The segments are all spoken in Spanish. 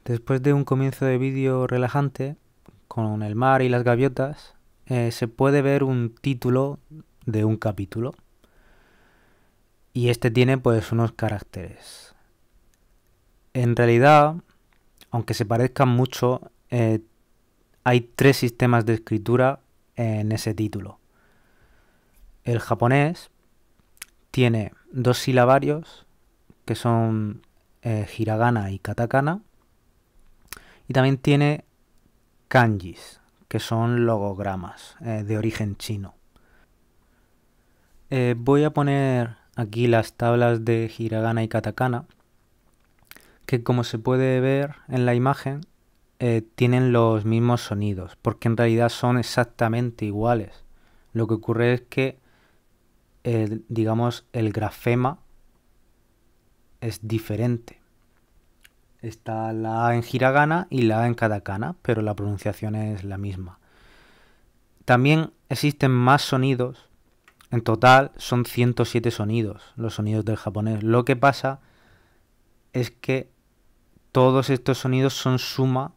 Después de un comienzo de vídeo relajante, con el mar y las gaviotas, se puede ver un título de un capítulo. Y este tiene pues unos caracteres. En realidad, aunque se parezcan mucho, hay 3 sistemas de escritura en ese título. El japonés tiene 2 silabarios, que son hiragana y katakana, y también tiene kanjis, que son logogramas de origen chino. Voy a poner aquí las tablas de hiragana y katakana, que como se puede ver en la imagen, tienen los mismos sonidos, porque en realidad son exactamente iguales. Lo que ocurre es que, digamos, el grafema es diferente. Está la A en hiragana y la A en katakana, pero la pronunciación es la misma. También existen más sonidos. En total son 107 sonidos, los sonidos del japonés. Lo que pasa es que todos estos sonidos son suma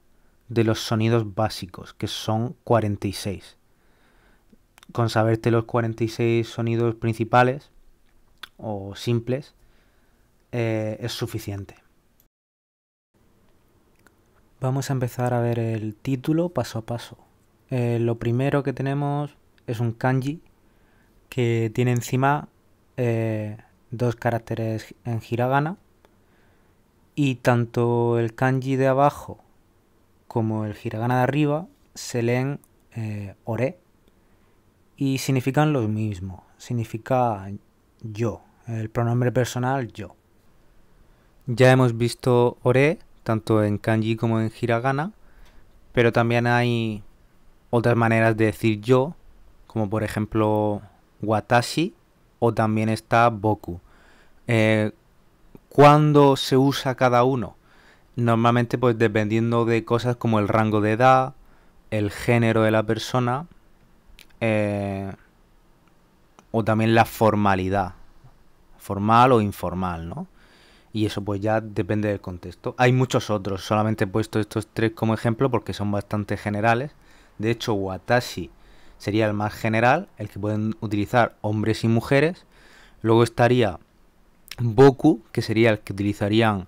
de los sonidos básicos, que son 46. Con saberte los 46 sonidos principales o simples es suficiente. Vamos a empezar a ver el título paso a paso. Lo primero que tenemos es un kanji que tiene encima 2 caracteres en hiragana, y tanto el kanji de abajo como el hiragana de arriba se leen ore y significan lo mismo. Significa yo, el pronombre personal yo. Ya hemos visto ore tanto en kanji como en hiragana, pero también hay otras maneras de decir yo, como por ejemplo watashi, o también está boku. ¿Cuándo se usa cada uno? Normalmente pues dependiendo de cosas como el rango de edad, el género de la persona, o también la formalidad, formal o informal, ¿no? Y eso pues ya depende del contexto. Hay muchos otros, solamente he puesto estos 3 como ejemplo porque son bastante generales. De hecho, watashi sería el más general, el que pueden utilizar hombres y mujeres. Luego estaría boku, que sería el que utilizarían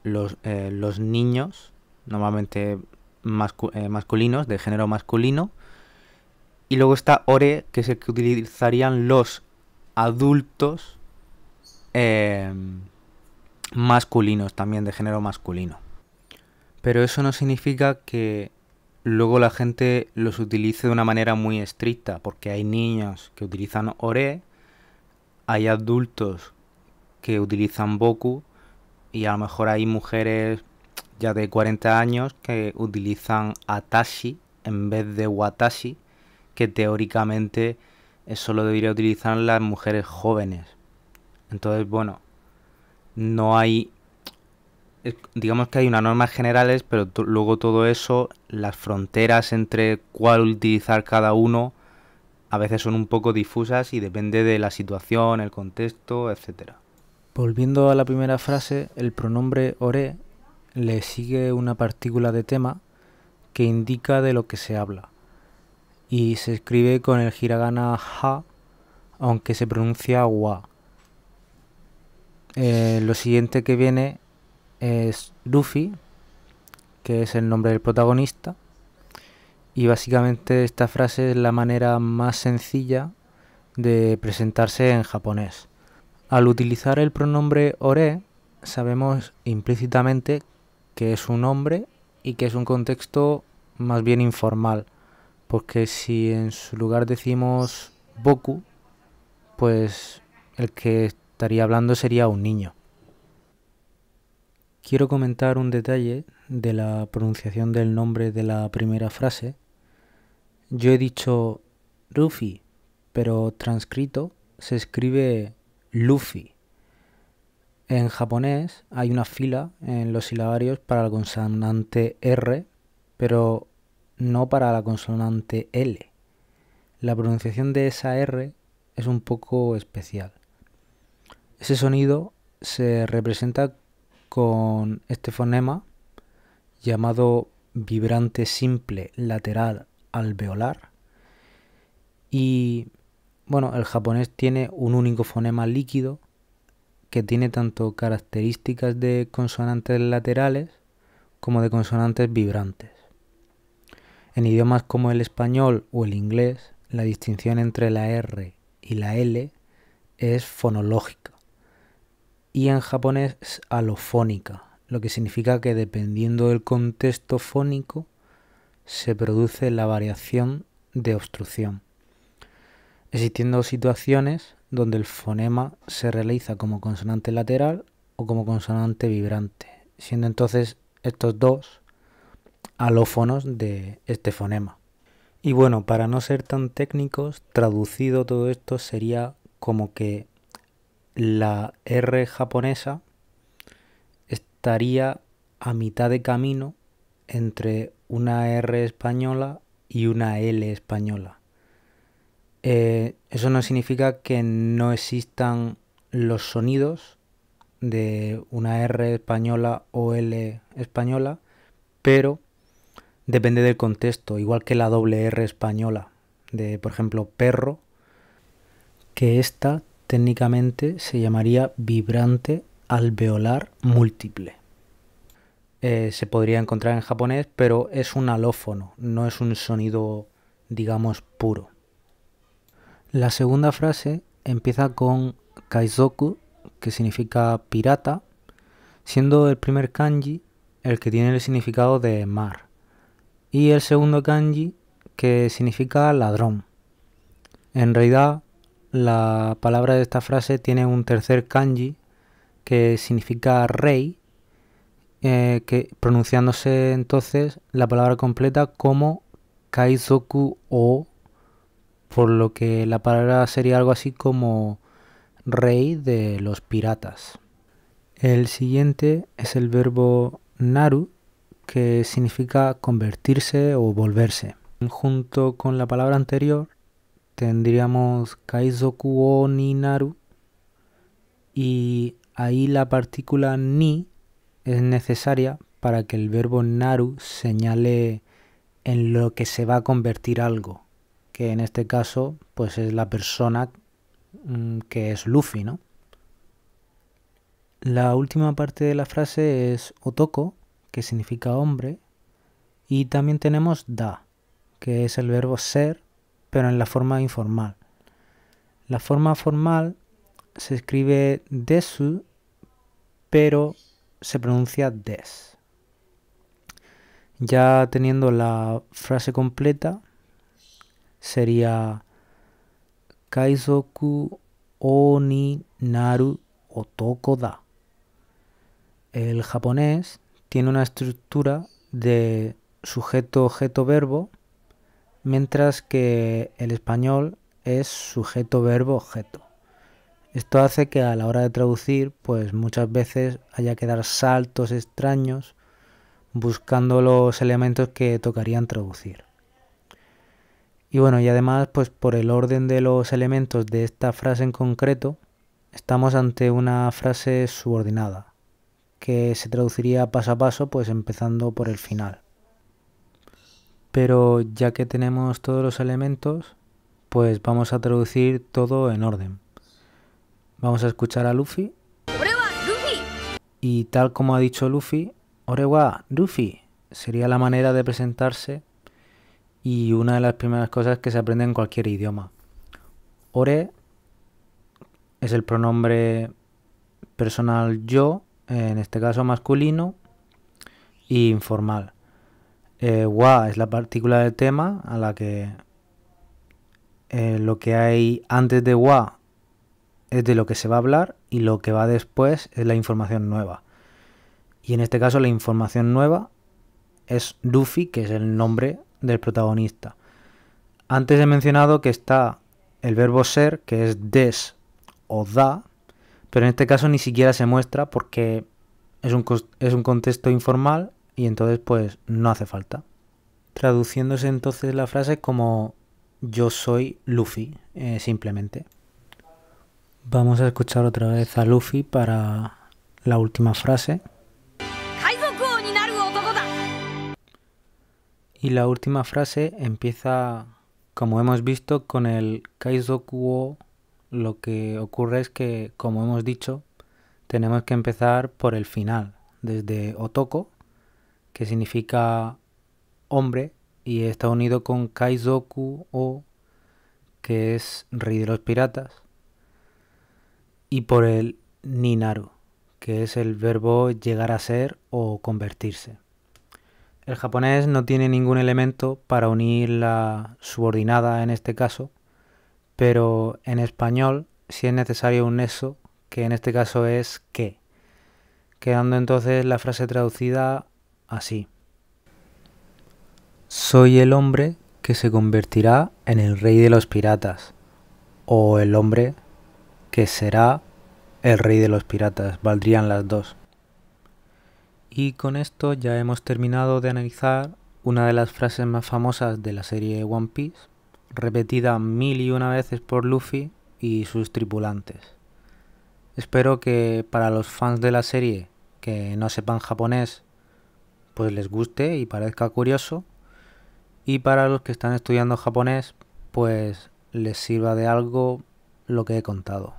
los niños, normalmente masculinos, de género masculino. Y luego está ore, que es el que utilizarían los adultos masculinos, también de género masculino. Pero eso no significa que luego la gente los utilice de una manera muy estricta, porque hay niños que utilizan ore, hay adultos que utilizan boku, y a lo mejor hay mujeres ya de 40 años que utilizan atashi en vez de watashi, que teóricamente eso lo debería utilizar las mujeres jóvenes. Entonces, bueno, no hay... digamos que hay unas normas generales, pero luego todo eso, las fronteras entre cuál utilizar cada uno, a veces son un poco difusas y depende de la situación, el contexto, etcétera. Volviendo a la primera frase, el pronombre ore le sigue una partícula de tema que indica de lo que se habla, y se escribe con el hiragana ha, aunque se pronuncia wa. Lo siguiente que viene es Luffy, que es el nombre del protagonista, y básicamente esta frase es la manera más sencilla de presentarse en japonés. Al utilizar el pronombre ore, sabemos implícitamente que es un hombre y que es un contexto más bien informal, porque si en su lugar decimos boku, pues el que estaría hablando sería un niño. Quiero comentar un detalle de la pronunciación del nombre de la primera frase. Yo he dicho Luffy, pero transcrito se escribe Luffy. En japonés hay una fila en los silabarios para la consonante R, pero no para la consonante L. La pronunciación de esa R es un poco especial. Ese sonido se representa con este fonema llamado vibrante simple lateral alveolar. Y bueno, el japonés tiene un único fonema líquido que tiene tanto características de consonantes laterales como de consonantes vibrantes. En idiomas como el español o el inglés, la distinción entre la R y la L es fonológica y en japonés es alofónica, lo que significa que dependiendo del contexto fónico se produce la variación de obstrucción, existiendo situaciones donde el fonema se realiza como consonante lateral o como consonante vibrante, siendo entonces estos dos alófonos de este fonema. Y bueno, para no ser tan técnicos, traducido todo esto sería como que la R japonesa estaría a mitad de camino entre una R española y una L española. Eso no significa que no existan los sonidos de una R española o L española, pero depende del contexto, igual que la doble R española de, por ejemplo, perro, que esta técnicamente se llamaría vibrante alveolar múltiple. Se podría encontrar en japonés, pero es un alófono, no es un sonido, digamos, puro. La segunda frase empieza con kaizoku, que significa pirata, siendo el primer kanji el que tiene el significado de mar, y el segundo kanji que significa ladrón. En realidad, la palabra de esta frase tiene un tercer kanji que significa rey, que pronunciándose entonces la palabra completa como kaizoku o, por lo que la palabra sería algo así como rey de los piratas. El siguiente es el verbo naru, que significa convertirse o volverse. Junto con la palabra anterior tendríamos kaizoku o ni naru, y ahí la partícula ni es necesaria para que el verbo naru señale en lo que se va a convertir algo, que en este caso pues es la persona que es Luffy, ¿no? La última parte de la frase es otoko, que significa hombre, y también tenemos da, que es el verbo ser, pero en la forma informal. La forma formal se escribe desu, pero se pronuncia des. Ya teniendo la frase completa, sería kaizoku o ni naru otoko da. El japonés tiene una estructura de sujeto, objeto, verbo, mientras que el español es sujeto, verbo, objeto. Esto hace que a la hora de traducir, pues muchas veces haya que dar saltos extraños buscando los elementos que tocarían traducir. Y bueno, y además, pues por el orden de los elementos de esta frase en concreto, estamos ante una frase subordinada, que se traduciría paso a paso, pues empezando por el final. Pero ya que tenemos todos los elementos, pues vamos a traducir todo en orden. Vamos a escuchar a Luffy. Y tal como ha dicho Luffy, Ore wa Luffy sería la manera de presentarse y una de las primeras cosas que se aprende en cualquier idioma. Ore es el pronombre personal yo, en este caso masculino, y informal. Wa es la partícula del tema a la que lo que hay antes de wa es de lo que se va a hablar y lo que va después es la información nueva. Y en este caso la información nueva es Luffy, que es el nombre del protagonista. Antes he mencionado que está el verbo ser, que es des o da, pero en este caso ni siquiera se muestra porque es un contexto informal y entonces pues no hace falta. Traduciéndose entonces la frase como yo soy Luffy, simplemente. Vamos a escuchar otra vez a Luffy para la última frase. Y la última frase empieza, como hemos visto, con el Kaizoku wo. Lo que ocurre es que, como hemos dicho, tenemos que empezar por el final, desde Otoko, que significa hombre, y está unido con Kaizoku o, que es rey de los piratas, y por el Ninaru, que es el verbo llegar a ser o convertirse. El japonés no tiene ningún elemento para unir la subordinada en este caso, pero en español sí es necesario un nexo, que en este caso es que, quedando entonces la frase traducida así: soy el hombre que se convertirá en el rey de los piratas, o el hombre que será el rey de los piratas, valdrían las dos. Y con esto ya hemos terminado de analizar una de las frases más famosas de la serie One Piece, repetida 1001 veces por Luffy y sus tripulantes. Espero que para los fans de la serie que no sepan japonés, pues les guste y parezca curioso, y para los que están estudiando japonés, pues les sirva de algo lo que he contado.